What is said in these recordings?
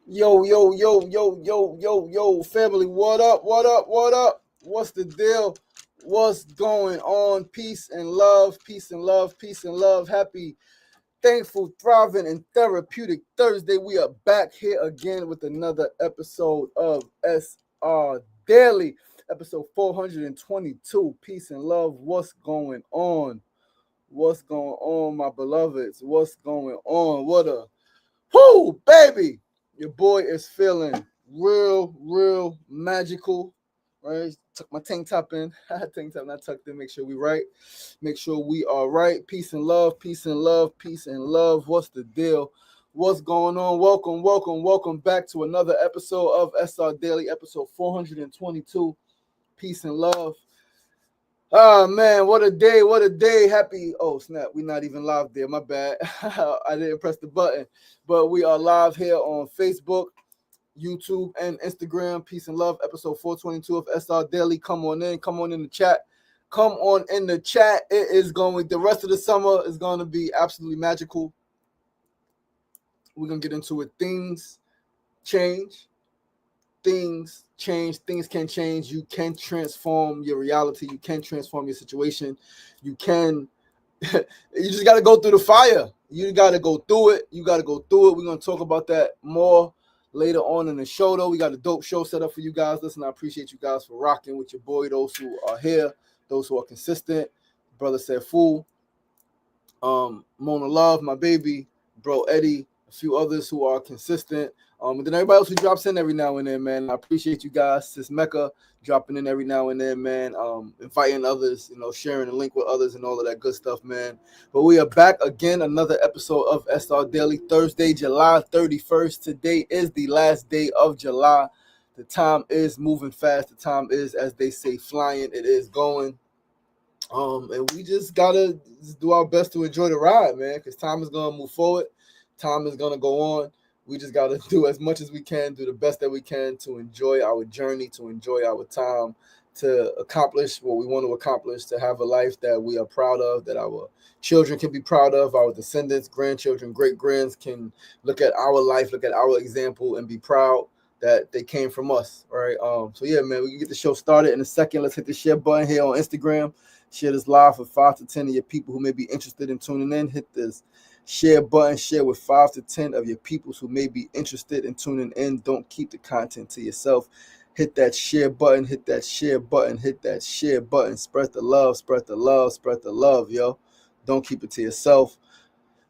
Yo, family, what up, what up, what up? What's the deal? What's going on? Peace and love, peace and love, peace and love. Happy, thankful, thriving, and therapeutic Thursday. We are back here again with another episode of SR Daily, episode 422. Peace and love. What's going on? What's going on, my beloveds? What's going on? What a whoo, baby! Your boy is feeling real magical. Right? Tuck my tank top in. Tank top not tucked in. Make sure we right. Make sure we are right. Peace and love, peace and love, peace and love. What's the deal? What's going on? Welcome back to another episode of SR Daily, episode 422. Peace and love. Oh man, what a day, what a day. Happy, oh snap, we're not even live there, my bad. I didn't press the button, but we are live here on Facebook, YouTube, and Instagram. Peace and love, episode 422 of SR Daily. Come on in the chat. Come on in the chat. It is going, the rest of the summer is going to be absolutely magical. We're going to get into it. Things change. Things change, things can change. You can transform your reality, you can transform your situation, you can you just got to go through the fire. You got to go through it. We're going to talk about that more later on in the show, though. We got a dope show set up for you guys. Listen, I appreciate you guys for rocking with your boy, those who are here, those who are consistent. Brother said fool, Mona Love, my baby, bro Eddie, a few others who are consistent. And then everybody else who drops in every now and then, man. I appreciate you guys. Sis Mecca dropping in every now and then, man. Inviting others, sharing the link with others and all of that good stuff, man. But we are back again, another episode of SR Daily, Thursday, July 31st. Today is the last day of July. The time is moving fast. The time is, as they say, flying. It is going. And we just gotta do our best to enjoy the ride, man, because time is gonna move forward. Time is gonna go on. We just gotta do as much as we can, do the best that we can to enjoy our journey, to enjoy our time, to accomplish what we want to accomplish, to have a life that we are proud of, that our children can be proud of, our descendants, grandchildren, great grands can look at our life, look at our example, and be proud that they came from us, right? So yeah, man, we can get the show started in a second. Let's hit the share button here on Instagram. Share this live with 5 to 10 of your people who may be interested in tuning in. Hit this share button. Share with 5 to 10 of your people who may be interested in tuning in. Don't keep the content to yourself. Hit that share button. Hit that share button. Hit that share button. Spread the love. Spread the love. Spread the love, yo. Don't keep it to yourself.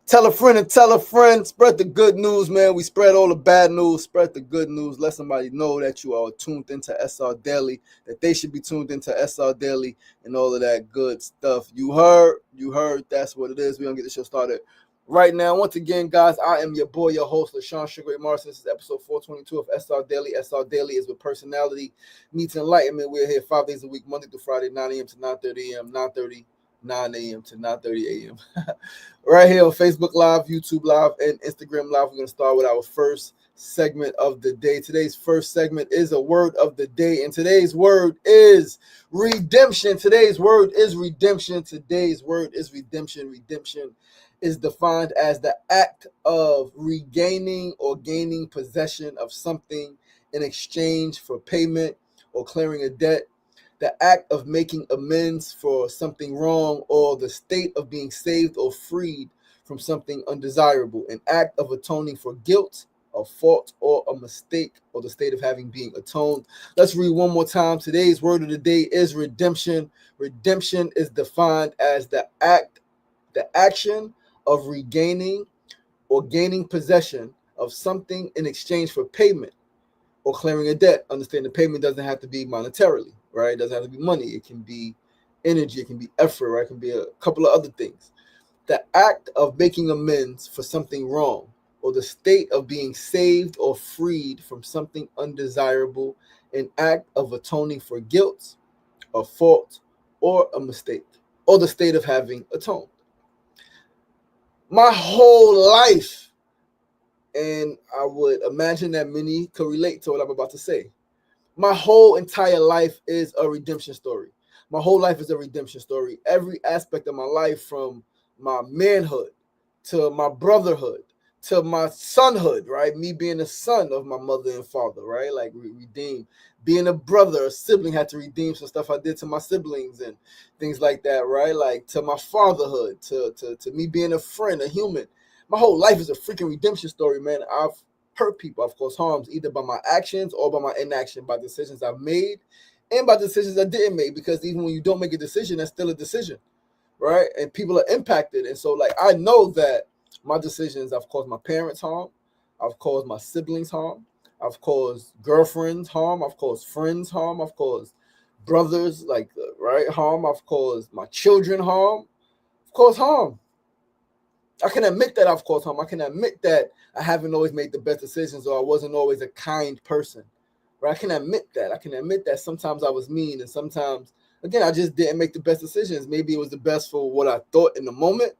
Tell a friend and tell a friend. Spread the good news, man. We spread all the bad news. Spread the good news. Let somebody know that you are tuned into SR Daily, that they should be tuned into SR Daily and all of that good stuff. You heard. That's what it is. We're going to get the show started right now. Once again, guys, I am your boy, your host, LaShawn Sugar Ray Morrison. This is episode 422 of SR Daily. SR Daily is with personality meets enlightenment. We're here 5 days a week, Monday through Friday, 9 a.m. to 9:30 a.m., 9 a.m. to 9:30 a.m. right here on Facebook Live, YouTube Live, and Instagram Live. We're going to start with our first segment of the day. Today's first segment is a word of the day, and today's word is redemption. Today's word is redemption. Today's word is redemption. Redemption is defined as the act of regaining or gaining possession of something in exchange for payment or clearing a debt, the act of making amends for something wrong, or the state of being saved or freed from something undesirable, an act of atoning for guilt, a fault, or a mistake, or the state of having being atoned. Let's read one more time. Today's word of the day is redemption. Redemption is defined as the action of regaining or gaining possession of something in exchange for payment or clearing a debt. Understand the payment doesn't have to be monetarily, right? It doesn't have to be money. It can be energy. It can be effort, right? It can be a couple of other things. The act of making amends for something wrong, or the state of being saved or freed from something undesirable, an act of atoning for guilt, a fault, or a mistake, or the state of having atoned. My whole life, and I would imagine that many could relate to what I'm about to say. My whole entire life is a redemption story. My whole life is a redemption story. Every aspect of my life, from my manhood to my brotherhood to my sonhood, right? Me being the son of my mother and father, right? Like redeem. Being a brother, a sibling, had to redeem some stuff I did to my siblings and things like that, right? Like to my fatherhood, to me being a friend, a human. My whole life is a freaking redemption story, man. I've hurt people, I've caused harms, either by my actions or by my inaction, by decisions I've made and by decisions I didn't make. Because even when you don't make a decision, that's still a decision, right? And people are impacted. And so, like, I know that my decisions, I've caused my parents harm, I've caused my siblings harm, I've caused girlfriends harm, I've caused friends harm, I've caused brothers, like, right, harm, I've caused my children harm, I've caused harm. I can admit that I've caused harm. I can admit that I haven't always made the best decisions, or I wasn't always a kind person. Right? I can admit that. I can admit that sometimes I was mean, and sometimes, again, I just didn't make the best decisions. Maybe it was the best for what I thought in the moment,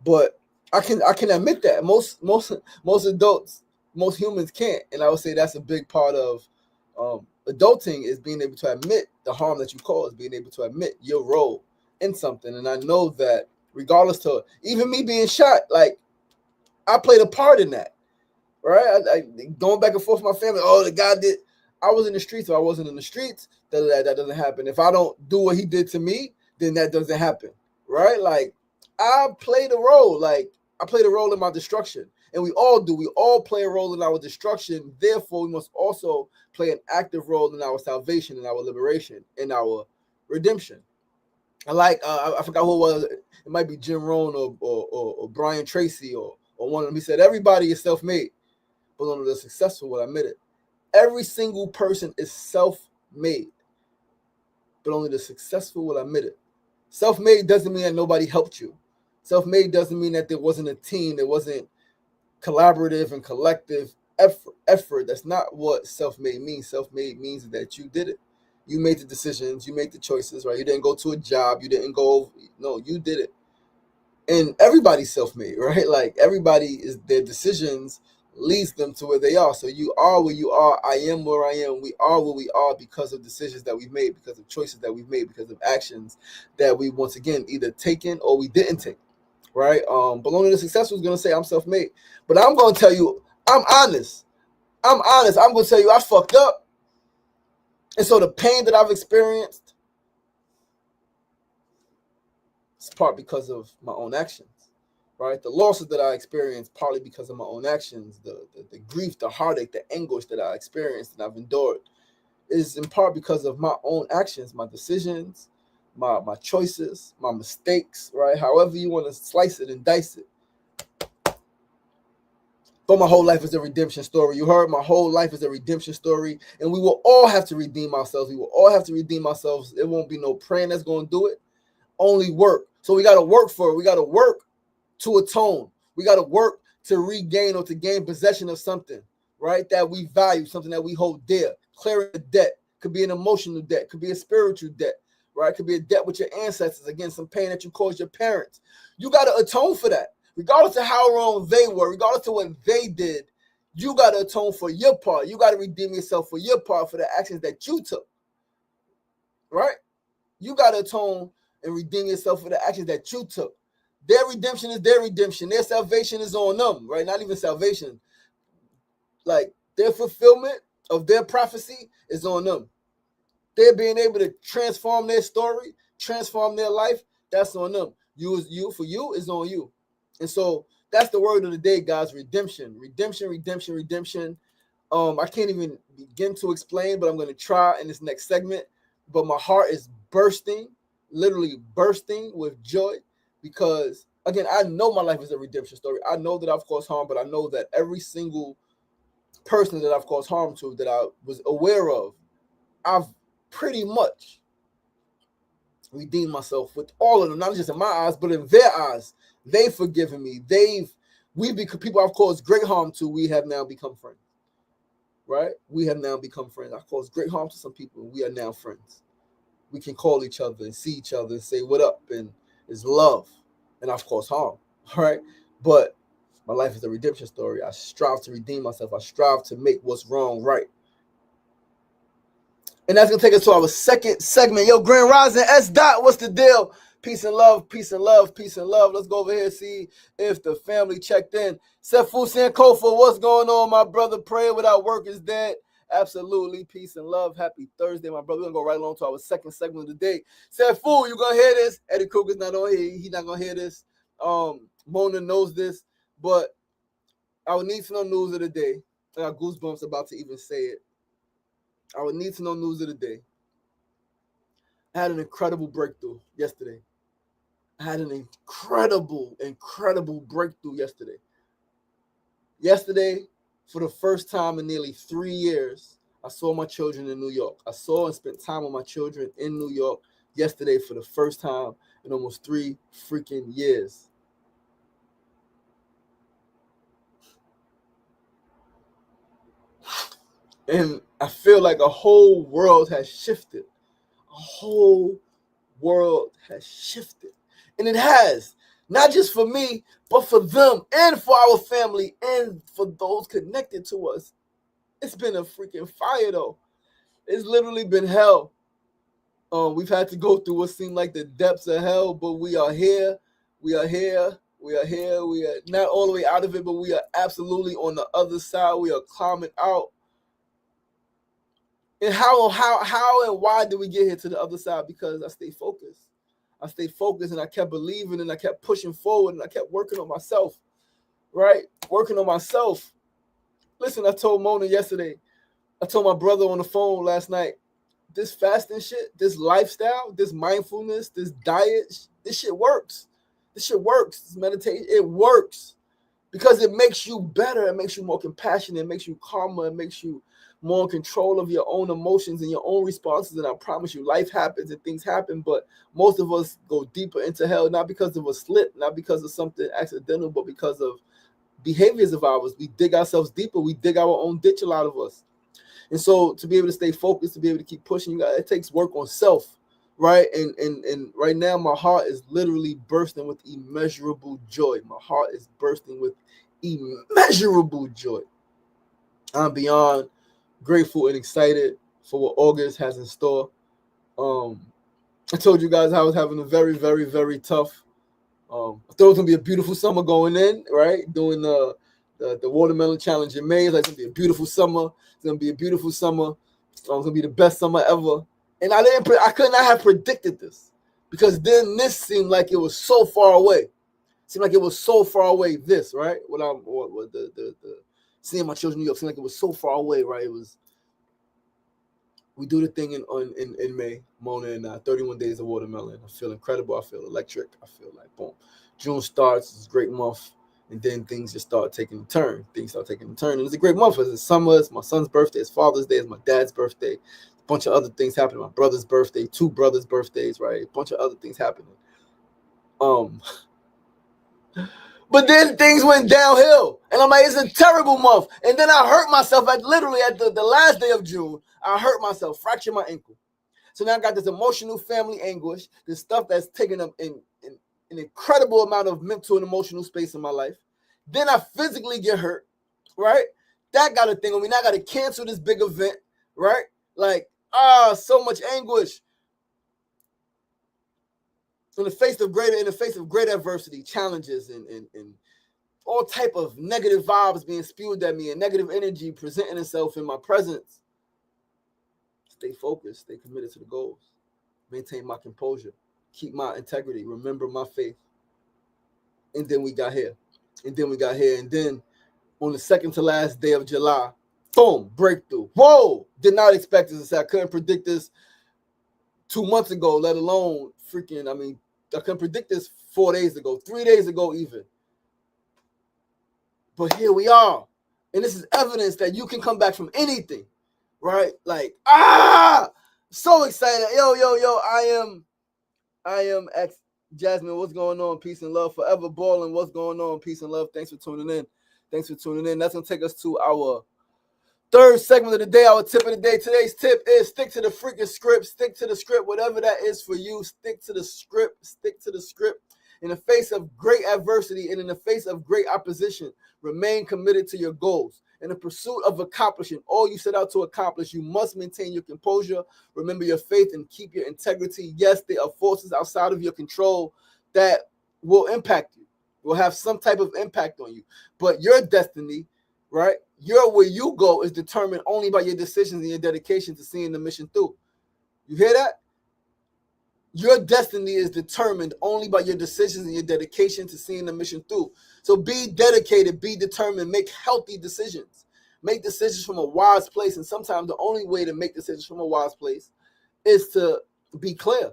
but I can admit that most adults, most humans can't, and I would say that's a big part of adulting, is being able to admit the harm that you caused, being able to admit your role in something. And I know that regardless to even me being shot, like, I played a part in that, right? I going back and forth with my family. Oh, the guy did. I was in the streets, or I wasn't in the streets. That doesn't happen. If I don't do what he did to me, then that doesn't happen, right? Like, I played a role. Like, I played a role in my destruction, and we all do. We all play a role in our destruction. Therefore, we must also play an active role in our salvation, in our liberation, in our redemption. I forgot who it was. It might be Jim Rohn or Brian Tracy or one of them. He said, everybody is self-made, but only the successful will admit it. Every single person is self-made, but only the successful will admit it. Self-made doesn't mean that nobody helped you. Self-made doesn't mean that there wasn't a team, there wasn't collaborative and collective effort. That's not what self-made means. Self-made means that you did it. You made the decisions, you made the choices, right? You didn't go to a job, you didn't go, no, you did it. And everybody's self-made, right? Like, everybody is, their decisions leads them to where they are. So you are where you are, I am where I am, we are where we are because of decisions that we've made, because of choices that we've made, because of actions that we, once again, either taken or we didn't take, right? But only the successful is going to say, I'm self-made. But I'm going to tell you, I'm honest. I'm going to tell you, I fucked up. And so the pain that I've experienced, it's part because of my own actions, right? The losses that I experienced, partly because of my own actions, the grief, the heartache, the anguish that I experienced and I've endured is in part because of my own actions, my decisions, my choices, my mistakes, right? However you want to slice it and dice it. But my whole life is a redemption story. You heard, my whole life is a redemption story. And we will all have to redeem ourselves. We will all have to redeem ourselves. It won't be no praying that's going to do it. Only work. So we got to work for it. We got to work to atone. We got to work to regain or to gain possession of something, right? That we value, something that we hold dear. Clearing a debt. Could be an emotional debt. Could be a spiritual debt, right? Could be a debt with your ancestors. Again, some pain that you caused your parents. You got to atone for that. Regardless of how wrong they were, regardless of what they did, you got to atone for your part. You got to redeem yourself for your part, for the actions that you took, right? You got to atone and redeem yourself for the actions that you took. Their redemption is their redemption. Their salvation is on them, right? Not even salvation. Like, their fulfillment of their prophecy is on them. They're being able to transform their story, transform their life, that's on them. For you is on you. And so that's the word of the day, guys. Redemption, redemption, redemption, redemption. I can't even begin to explain, but I'm going to try in this next segment. But my heart is bursting, literally bursting with joy, because, again, I know my life is a redemption story. I know that I've caused harm, but I know that every single person that I've caused harm to, that I was aware of, I've pretty much redeemed myself with all of them, not just in my eyes, but in their eyes. They've forgiven me. We've become people I've caused great harm to. We have now become friends, right? We have now become friends. I've caused great harm to some people, and we are now friends. We can call each other and see each other and say what up, and it's love. And I've caused harm, right? But my life is a redemption story. I strive to redeem myself. I strive to make what's wrong right. And that's going to take us to our second segment. Yo, Grand Rising, S. Dot, what's the deal? Peace and love, peace and love, peace and love. Let's go over here and see if the family checked in. Sefu Sankofa, what's going on, my brother? Prayer without work is dead. Absolutely. Peace and love. Happy Thursday, my brother. We're going to go right along to our second segment of the day. Sefu, you going to hear this? Eddie Kruger's not on here. He's not going to hear this. Mona knows this. But our need to know news of the day. I got goosebumps about to even say it. Our need to know news of the day. I had an incredible breakthrough yesterday. Incredible breakthrough yesterday. Yesterday, for the first time in nearly 3 years, I saw my children in New York. I saw and spent time with my children in New York yesterday for the first time in almost 3 freaking years. And I feel like a whole world has shifted. A whole world has shifted. And it has. Not just for me, but for them and for our family and for those connected to us. It's been a freaking fire, though. It's literally been hell. We've had to go through what seemed like the depths of hell, but we are here. We are here. We are here. We are not all the way out of it, but we are absolutely on the other side. We are climbing out. And how and why did we get here to the other side? Because I stayed focused. I stayed focused and I kept believing and I kept pushing forward and I kept working on myself, right? Working on myself. Listen, I told Mona yesterday, I told my brother on the phone last night, this fasting shit, this lifestyle, this mindfulness, this diet, this shit works. This shit works. This meditation, it works because it makes you better. It makes you more compassionate. It makes you calmer. It makes you more in control of your own emotions and your own responses. And I promise you, life happens and things happen, but most of us go deeper into hell, not because of a slip, not because of something accidental, but because of behaviors of ours. We dig ourselves deeper. We dig our own ditch, a lot of us. And so to be able to stay focused, to be able to keep pushing, it takes work on self, right? And right now, my heart is literally bursting with immeasurable joy. My heart is bursting with immeasurable joy. I'm beyond grateful and excited for what August has in store. I told you guys I was having a very, very, very tough. I thought it was gonna be a beautiful summer going in, right? Doing the watermelon challenge in May. It's like it's gonna be a beautiful summer. It's gonna be a beautiful summer. It's gonna be the best summer ever. And I could not have predicted this because then this seemed like it was so far away. It seemed like it was so far away. This, right? Seeing my children in New York seemed like it was so far away, right? It was. We do the thing in May, Mona and 31 days of watermelon. I feel incredible. I feel electric. I feel like boom. June starts. It's a great month. And then things just start taking a turn. And it's a great month. It's summer. It's my son's birthday. It's Father's Day. It's my dad's birthday. A bunch of other things happening. My brother's birthday. 2 brothers' birthdays, right? A bunch of other things happening. But then things went downhill. And I'm like, it's a terrible month. And then I hurt myself at the last day of June. I hurt myself, fractured my ankle. So now I got this emotional family anguish, this stuff that's taking up an incredible amount of mental and emotional space in my life. Then I physically get hurt, right? That got a thing on me. Now I got to cancel this big event, right? Like, so much anguish. In the face of great adversity, challenges, and all type of negative vibes being spewed at me and negative energy presenting itself in my presence. Stay focused, stay committed to the goals, maintain my composure, keep my integrity, remember my faith. And then we got here. And then on the second to last day of July, boom, breakthrough. Whoa! Did not expect this. I couldn't predict this 2 months ago, let alone I couldn't predict this 4 days ago, 3 days ago even. But here we are. And this is evidence that you can come back from anything, right? Like, so excited. Yo, I am X Jasmine. What's going on? Peace and love. Forever balling. What's going on? Peace and love. Thanks for tuning in. That's going to take us to our third segment of the day, our tip of the day. Today's tip is stick to the freaking script. Stick to the script, whatever that is for you. Stick to the script. In the face of great adversity and in the face of great opposition, remain committed to your goals. In the pursuit of accomplishing all you set out to accomplish, you must maintain your composure, remember your faith, and keep your integrity. Yes, there are forces outside of your control that will impact you, will have some type of impact on you. But your destiny, right? Where you go is determined only by your decisions and your dedication to seeing the mission through. You hear that? Your destiny is determined only by your decisions and your dedication to seeing the mission through. So be dedicated, be determined, make healthy decisions. Make decisions from a wise place. And sometimes the only way to make decisions from a wise place is to be clear,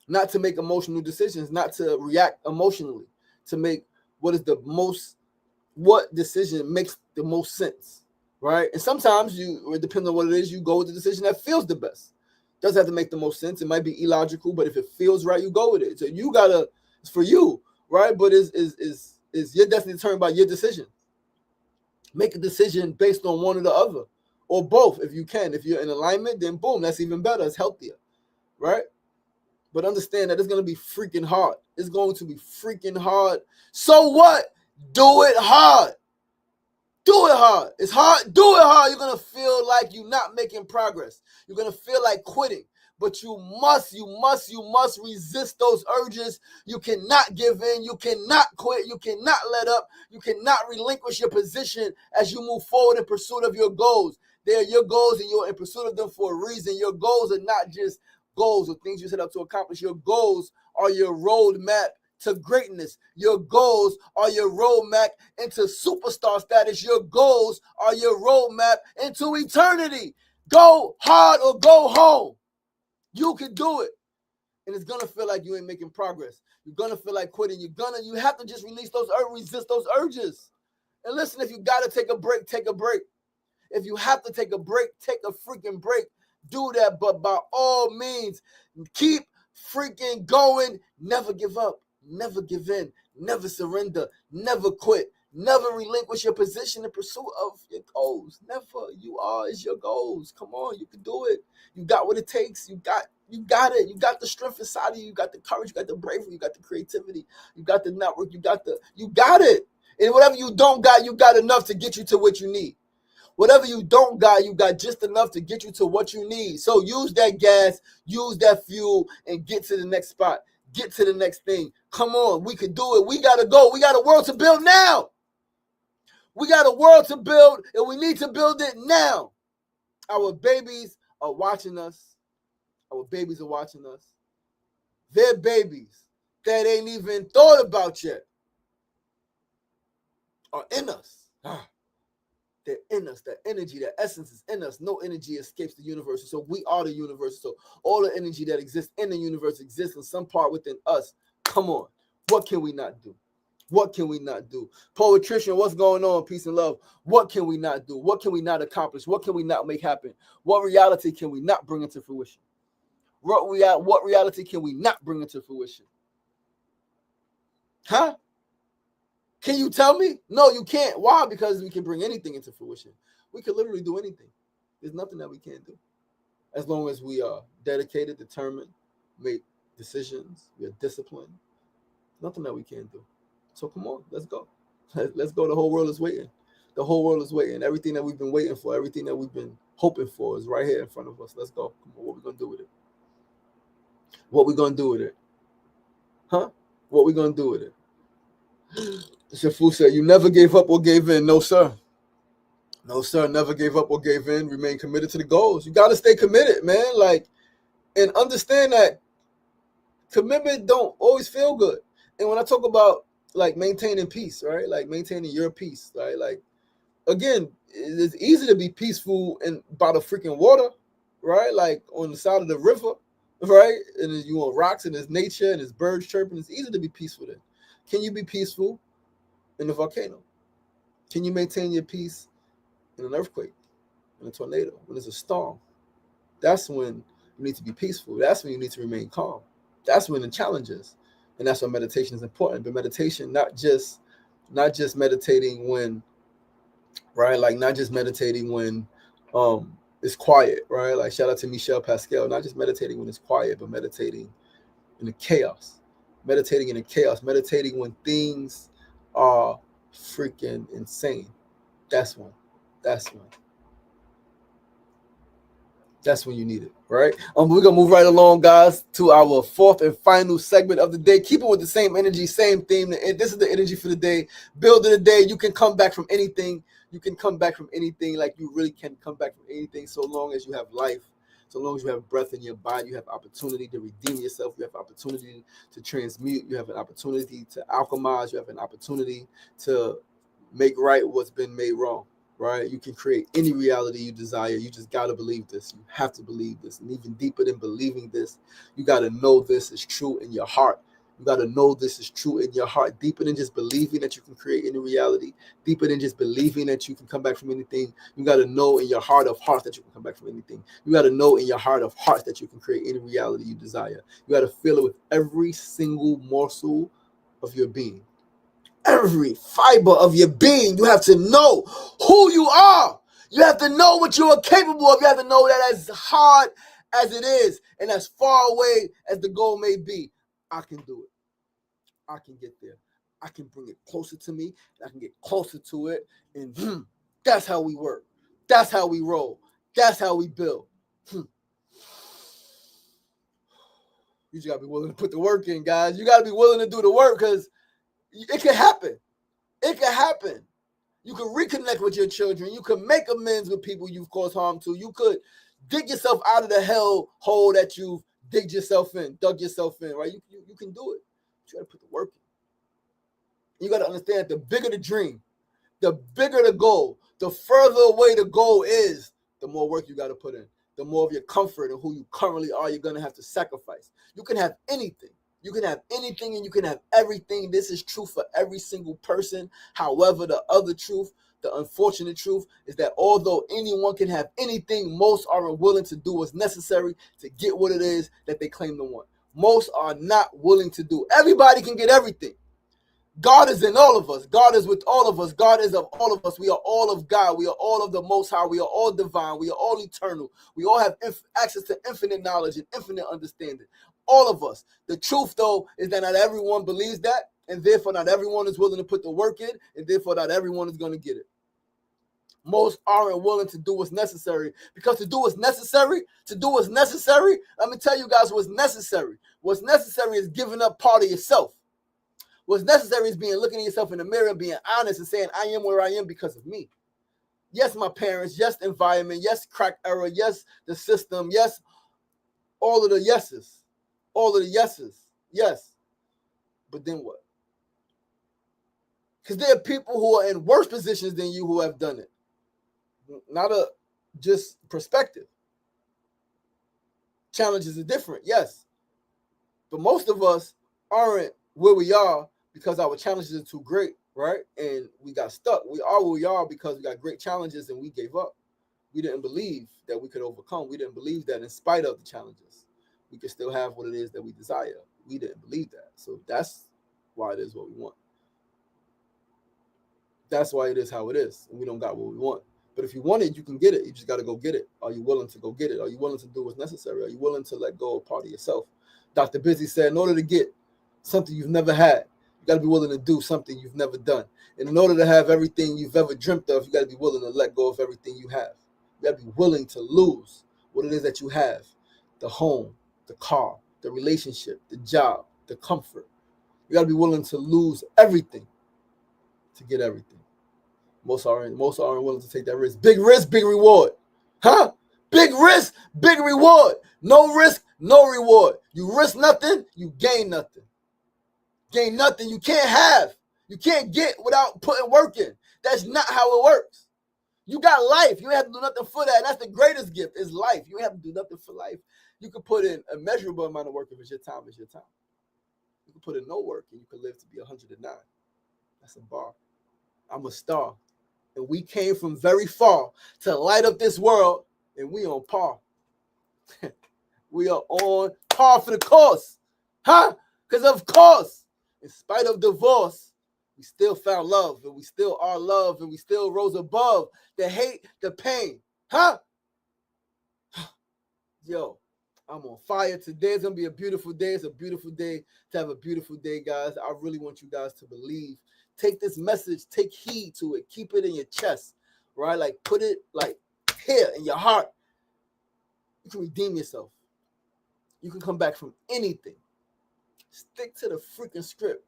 not to make emotional decisions, not to react emotionally, to make what decision makes the most sense, right? And sometimes it depends on what it is, you go with the decision that feels the best. Doesn't have to make the most sense. It might be illogical, but if it feels right, you go with it. So it's for you, right? But is your destiny determined by your decision? Make a decision based on one or the other, or both if you can. If you're in alignment, then boom, that's even better. It's healthier, right? But understand that it's going to be freaking hard. It's going to be freaking hard. So what? Do it hard. Do it hard. It's hard. Do it hard. You're going to feel like you're not making progress. You're going to feel like quitting. But you must resist those urges. You cannot give in. You cannot quit. You cannot let up. You cannot relinquish your position as you move forward in pursuit of your goals. They're your goals, and you're in pursuit of them for a reason. Your goals are not just goals or things you set out to accomplish. Your goals are your roadmap to greatness. Your goals are your roadmap into superstar status. Your goals are your roadmap into eternity. Go hard or go home. You can do it. And it's going to feel like you ain't making progress. You're going to feel like quitting. You have to just resist those urges. And listen, if you got to take a break, take a break. If you have to take a break, take a freaking break. Do that. But by all means, keep freaking going. Never give up. Never give in, never surrender, never quit, never relinquish your position in pursuit of your goals. Never. Is your goals. Come on, you can do it. You got what it takes. You got it. You got the strength inside of you. You got the courage. You got the bravery. You got the creativity. You got the network. You got it. And whatever you don't got, you got enough to get you to what you need. Whatever you don't got, you got just enough to get you to what you need. So use that gas, use that fuel, and get to the next spot. Get to the next thing. Come on, we can do it. We got to go. We got a world to build now. We got a world to build, and we need to build it now. Our babies are watching us. Our babies are watching us. Their babies that ain't even thought about yet are in us. They're in us. That energy, that essence is in us. No energy escapes the universe. So we are the universe. So all the energy that exists in the universe exists in some part within us. Come on. What can we not do? What can we not do? Poetrician, what's going on? Peace and love. What can we not do? What can we not accomplish? What can we not make happen? What reality can we not bring into fruition? What reality can we not bring into fruition? Huh? Can you tell me? No, you can't. Why? Because we can bring anything into fruition. We can literally do anything. There's nothing that we can't do. As long as we are dedicated, determined, make decisions, we are disciplined. Nothing that we can't do. So come on, let's go. Let's go. The whole world is waiting. The whole world is waiting. Everything that we've been waiting for, everything that we've been hoping for is right here in front of us. Let's go. Come on, what we going to do with it? What we going to do with it? Huh? What we going to do with it? Shafu said, you never gave up or gave in. No, sir. No, sir. Never gave up or gave in. Remain committed to the goals. You got to stay committed, man. And understand that commitment don't always feel good. And when I talk about maintaining peace, right? Like maintaining your peace, right? Like, again, it's easy to be peaceful by the freaking water, right? Like on the side of the river, right? And you on rocks and there's nature and there's birds chirping. It's easy to be peaceful then. Can you be peaceful in the volcano? Can you maintain your peace in an earthquake, in a tornado, when there's a storm? That's when you need to be peaceful. That's when you need to remain calm. That's when the challenge is. And that's why meditation is important. But meditation, not just meditating when, right? Like not just meditating when it's quiet, right? Like shout out to Michelle Pascal, not just meditating when it's quiet, but meditating in the chaos. Meditating in the chaos, meditating when things are freaking insane. That's when. That's when you need it, right? We're gonna move right along, guys, to our fourth and final segment of the day. Keep it with the same energy, same theme. This is the energy for the day. Building the day. You can come back from anything. You can come back from anything. Like you really can come back from anything, so long as you have life, so long as you have breath in your body. You have opportunity to redeem yourself. You have opportunity to transmute. You have an opportunity to alchemize. You have an opportunity to make right what's been made wrong. Right? You can create any reality you desire. You just got to believe this. You have to believe this. And even deeper than believing this, you got to know this is true in your heart. You got to know this is true in your heart. Deeper than just believing that you can create any reality. Deeper than just believing that you can come back from anything. You got to know in your heart of hearts that you can come back from anything. You got to know in your heart of hearts that you can create any reality you desire. You got to feel it with every single morsel of your being. Every fiber of your being. You have to know who you are. You have to know what you are capable of. You have to know that as hard as it is and as far away as the goal may be, I can do it. I can get there. I can bring it closer to me. I can get closer to it. And that's how we work. That's how we roll. That's how we build. You just got to be willing to put the work in, guys. You got to be willing to do the work because it can happen. It can happen. You can reconnect with your children. You can make amends with people you've caused harm to. You could dig yourself out of the hell hole that you've dug yourself in, right? You can do it. You got to put the work in. You got to understand that the bigger the dream, the bigger the goal, the further away the goal is, the more work you got to put in. The more of your comfort and who you currently are, you're going to have to sacrifice. You can have anything. You can have anything and you can have everything. This is true for every single person. However, the other truth, the unfortunate truth, is that although anyone can have anything, most are unwilling to do what's necessary to get what it is that they claim to want. Most are not willing to do. Everybody can get everything. God is in all of us. God is with all of us. God is of all of us. We are all of God. We are all of the Most High. We are all divine. We are all eternal. We all have access to infinite knowledge and infinite understanding. All of us. The truth, though, is that not everyone believes that, and therefore not everyone is willing to put the work in, and therefore not everyone is going to get it. Most aren't willing to do what's necessary, because to do what's necessary, let me tell you guys what's necessary. What's necessary is giving up part of yourself. What's necessary is looking at yourself in the mirror and being honest and saying, I am where I am because of me. Yes, my parents. Yes, the environment. Yes, crack era. Yes, the system. Yes, all of the yeses. All of the yeses. Yes. But then what? Because there are people who are in worse positions than you who have done it. Not a just perspective. Challenges are different, yes. But most of us aren't where we are because our challenges are too great, right? And we got stuck. We are where we are because we got great challenges and we gave up. We didn't believe that we could overcome. We didn't believe that in spite of the challenges, we could still have what it is that we desire. We didn't believe that. So that's why it is what we want. That's why it is how it is. And we don't got what we want. But if you want it, you can get it. You just got to go get it. Are you willing to go get it? Are you willing to do what's necessary? Are you willing to let go of part of yourself? Dr. Busy said, in order to get something you've never had, you got to be willing to do something you've never done. And in order to have everything you've ever dreamt of, you got to be willing to let go of everything you have. You got to be willing to lose what it is that you have. The home, the car, the relationship, the job, the comfort. You got to be willing to lose everything to get everything. Most aren't willing to take that risk. Big risk, big reward. Huh? Big risk, big reward. No risk, no reward. You risk nothing, you gain nothing. Gain nothing you can't have. You can't get without putting work in. That's not how it works. You got life. You have to do nothing for that. And that's the greatest gift is life. You have to do nothing for life. You can put in a measurable amount of work if it's your time, it's your time. You can put in no work and you can live to be 109. That's a bar. I'm a star. And we came from very far to light up this world, and we on par. We are on par for the course. Huh? Because of course, in spite of divorce, we still found love, and we still are love, and we still rose above the hate, the pain. Huh? Yo, I'm on fire. Today's going to be a beautiful day. It's a beautiful day to have a beautiful day, guys. I really want you guys to believe. Take this message, take heed to it, keep it in your chest. right? Like put it like here in your heart. You can redeem yourself. You can come back from anything. Stick to the freaking script.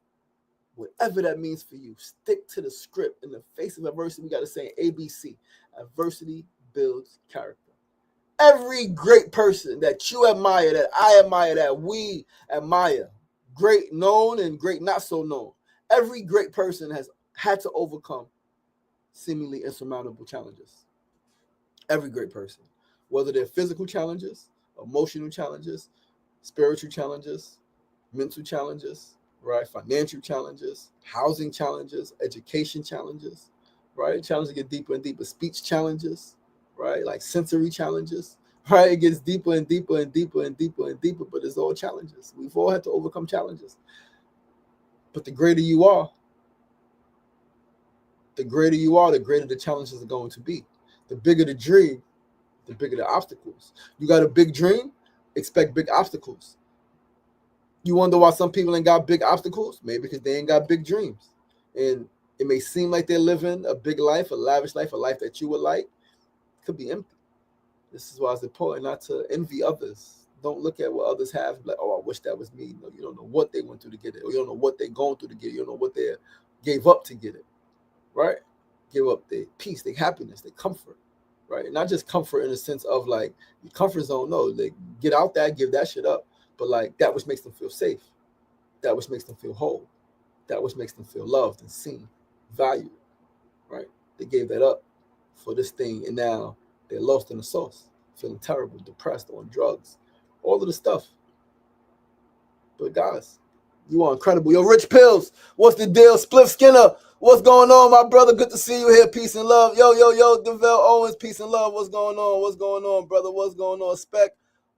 Whatever that means for you, stick to the script. In the face of adversity, we got to say ABC. Adversity builds character. Every great person that you admire, that I admire, that we admire, great known and great not so known, every great person has had to overcome seemingly insurmountable challenges. Every great person, whether they're physical challenges, emotional challenges, spiritual challenges, mental challenges, right? Financial challenges, housing challenges, education challenges, right? Challenges get deeper and deeper. Speech challenges, right? Like sensory challenges, right? It gets deeper and deeper and deeper and deeper and deeper, but it's all challenges. We've all had to overcome challenges. But the greater you are, the greater the challenges are going to be. The bigger the dream, the bigger the obstacles. You got a big dream, expect big obstacles. You wonder why some people ain't got big obstacles? Maybe because they ain't got big dreams. And it may seem like they're living a big life, a lavish life, a life that you would like. It could be empty. This is why it's important not to envy others. Don't look at what others have like, oh, I wish that was me. No, you don't know what they went through to get it. Or you don't know what they're going through to get it. You don't know what they gave up to get it, right? Give up their peace, their happiness, their comfort, right? Not just comfort in the sense of like your comfort zone. No, like get out there, give that shit up. But like that which makes them feel safe, that which makes them feel whole, that which makes them feel loved and seen, valued, right? They gave that up for this thing, and now they're lost in the sauce, feeling terrible, depressed, on drugs, all of the stuff. But guys, you are incredible. Yo, Rich Pills, what's the deal? Spliff Skinner, what's going on, my brother? Good to see you here. Peace and love. Yo, Devell Owens, peace and love. What's going on? What's going on, brother? What's going on? Spec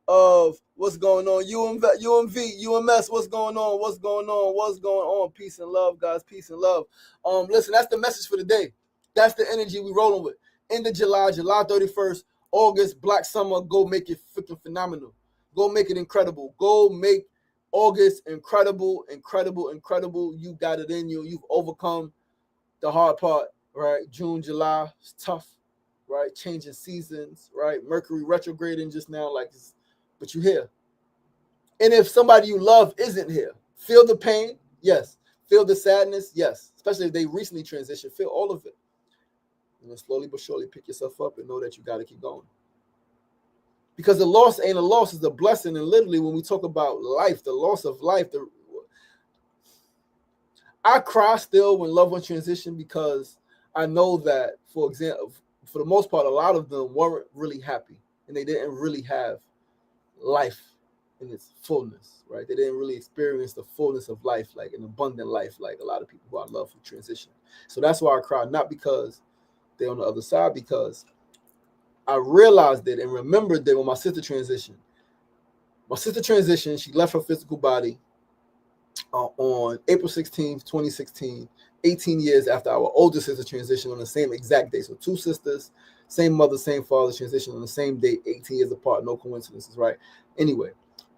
of what's going on? UMV, UMS, what's going on? What's going on? What's going on? Peace and love, guys. Peace and love. Listen, that's the message for the day. That's the energy we rolling with. End of July 31st, August, Black Summer. Go make it freaking phenomenal. Go make it incredible. Go make August incredible, incredible, incredible. You got it in you. You've overcome the hard part, right? June, July, it's tough, right? Changing seasons, right? Mercury retrograding just now, like, but you're here. And if somebody you love isn't here, feel the pain, yes. Feel the sadness, yes. Especially if they recently transitioned, feel all of it. And then slowly but surely pick yourself up and know that you got to keep going. Because the loss ain't a loss, it's a blessing. And literally, when we talk about life, the loss of life, I cry still when loved ones transition because I know that, for example, for the most part, a lot of them weren't really happy and they didn't really have life in its fullness, right? They didn't really experience the fullness of life, like an abundant life, like a lot of people who I love who transition. So that's why I cry, not because they're on the other side, because I realized it and remembered that when my sister transitioned. My sister transitioned, she left her physical body on April 16th, 2016, 18 years after our older sister transitioned on the same exact day. So two sisters, same mother, same father, transitioned on the same day, 18 years apart, no coincidences, right? Anyway,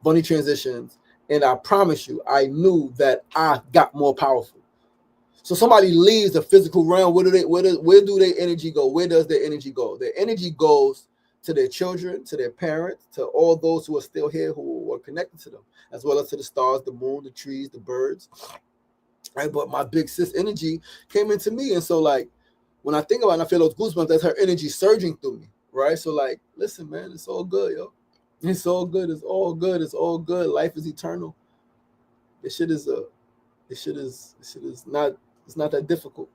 Bunny transitions, and I promise you, I knew that I got more powerful. So somebody leaves the physical realm, where do their energy go? Where does their energy go? Their energy goes to their children, to their parents, to all those who are still here who are connected to them, as well as to the stars, the moon, the trees, the birds. Right? But my big sis energy came into me. And so like when I think about it and I feel those goosebumps, that's her energy surging through me. Right. So like, listen, man, it's all good, yo. It's all good. It's all good. It's all good. Life is eternal. This shit is not, it's not that difficult.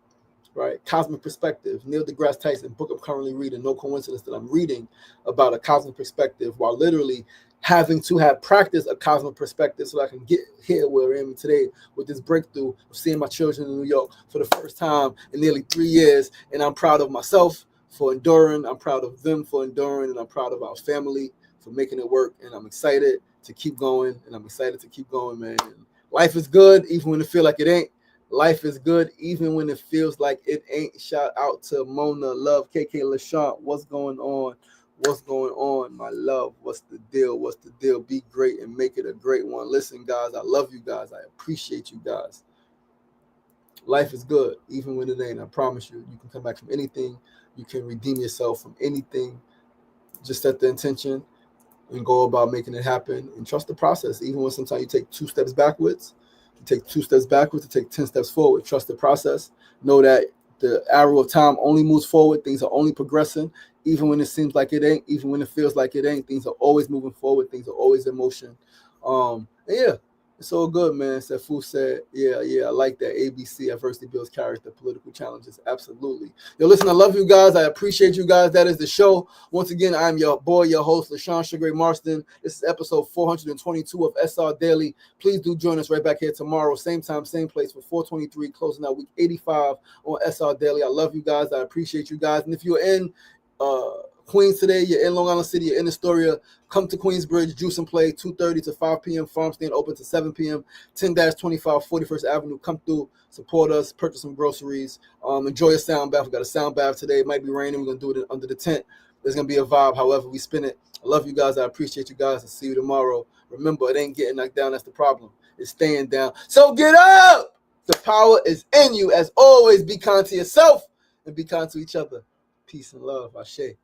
Right? Cosmic Perspective, Neil deGrasse Tyson, book I'm currently reading. No coincidence that I'm reading about a cosmic perspective while literally having to have practiced a cosmic perspective so I can get here where I am today with this breakthrough of seeing my children in New York for the first time in nearly 3 years. And I'm proud of myself for enduring. I'm proud of them for enduring. And I'm proud of our family for making it work. And I'm excited to keep going. And I'm excited to keep going, man. And life is good, even when it feels like it ain't. Life is good, even when it feels like it ain't. Shout out to Mona Love, KK LaShawn. What's going on? What's going on, my love? What's the deal? What's the deal? Be great and make it a great one. Listen, guys, I love you guys. I appreciate you guys. Life is good, even when it ain't. I promise you, you can come back from anything. You can redeem yourself from anything. Just set the intention and go about making it happen, and trust the process. Even when sometimes you take 2 steps backwards, you take 2 steps backwards to take 10 steps forward. Trust the process. Know that the arrow of time only moves forward. Things are only progressing. Even when it seems like it ain't, even when it feels like it ain't, things are always moving forward. Things are always in motion. Yeah, it's all good, man. Sefu said, yeah, I like that. ABC, adversity builds character, political challenges. Absolutely. Yo, listen, I love you guys. I appreciate you guys. That is the show. Once again, I'm your boy, your host, LaShawn Sugar Marston. This is episode 422 of SR Daily. Please do join us right back here tomorrow. Same time, same place for 423, closing out week 85 on SR Daily. I love you guys. I appreciate you guys. And if you're in Queens today, you're in Long Island City, you're in Astoria, come to Queensbridge, juice and play, 2:30 to 5 p.m. Farm stand open to 7 p.m. 10-25 41st Avenue. Come through, support us, purchase some groceries, enjoy a sound bath. We got a sound bath today. It might be raining. We're going to do it under the tent. There's going to be a vibe however we spin it. I love you guys. I appreciate you guys. I'll see you tomorrow. Remember, it ain't getting knocked down. That's the problem. It's staying down. So get up! The power is in you. As always, be kind to yourself and be kind to each other. Peace and love. Ashe.